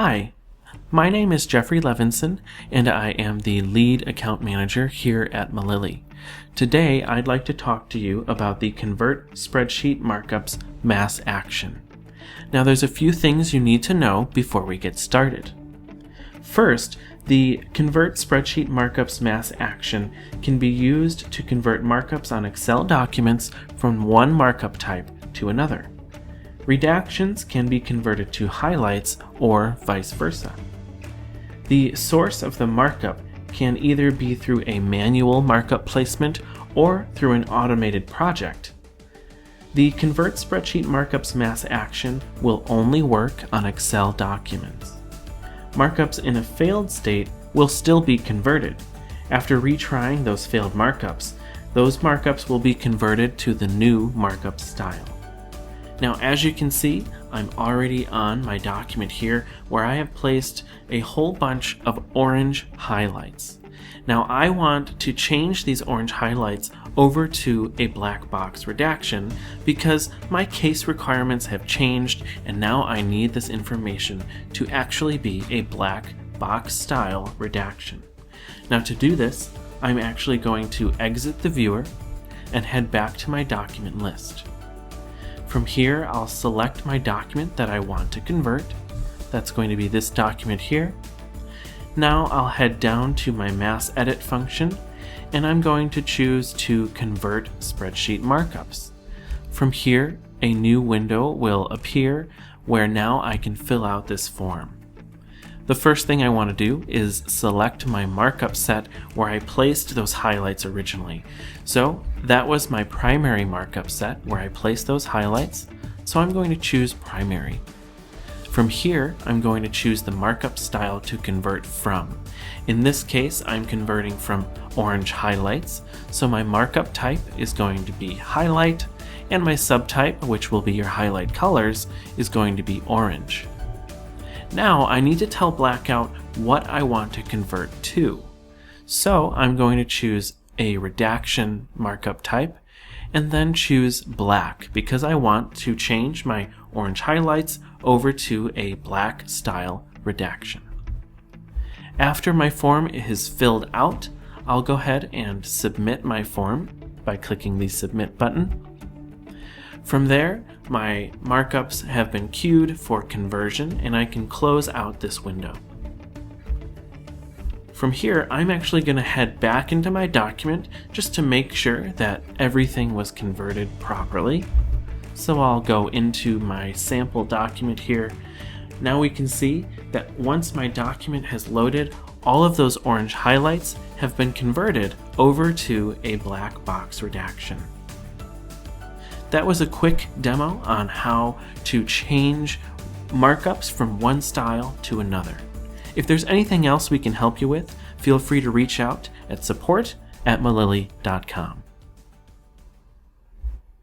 Hi, my name is Jeffrey Levinson, and I am the lead account manager here at Malili. Today, I'd like to talk to you about the Convert Spreadsheet Markups Mass Action. Now, there's a few things you need to know before we get started. First, the Convert Spreadsheet Markups Mass Action can be used to convert markups on Excel documents from one markup type to another. Redactions can be converted to highlights or vice versa. The source of the markup can either be through a manual markup placement or through an automated project. The Convert Spreadsheet Markups Mass Action will only work on Excel documents. Markups in a failed state will still be converted. After retrying those failed markups, those markups will be converted to the new markup style. Now, as you can see, I'm already on my document here where I have placed a whole bunch of orange highlights. Now, I want to change these orange highlights over to a black box redaction because my case requirements have changed and now I need this information to actually be a black box style redaction. Now, to do this, I'm actually going to exit the viewer and head back to my document list. From here, I'll select my document that I want to convert. That's going to be this document here. Now I'll head down to my Mass Edit function, and I'm going to choose to Convert Spreadsheet Markups. From here, a new window will appear where now I can fill out this form. The first thing I want to do is select my markup set where I placed those highlights originally. So that was my primary markup set where I placed those highlights, so I'm going to choose primary. From here, I'm going to choose the markup style to convert from. In this case, I'm converting from orange highlights, so my markup type is going to be highlight, and my subtype, which will be your highlight colors, is going to be orange. Now I need to tell Blackout what I want to convert to. So I'm going to choose a redaction markup type and then choose black because I want to change my orange highlights over to a black style redaction. After my form is filled out, I'll go ahead and submit my form by clicking the submit button. From there, my markups have been queued for conversion and I can close out this window. From here, I'm actually going to head back into my document just to make sure that everything was converted properly. So I'll go into my sample document here. Now we can see that once my document has loaded, all of those orange highlights have been converted over to a black box redaction. That was a quick demo on how to change markups from one style to another. If there's anything else we can help you with, feel free to reach out at support@malili.com.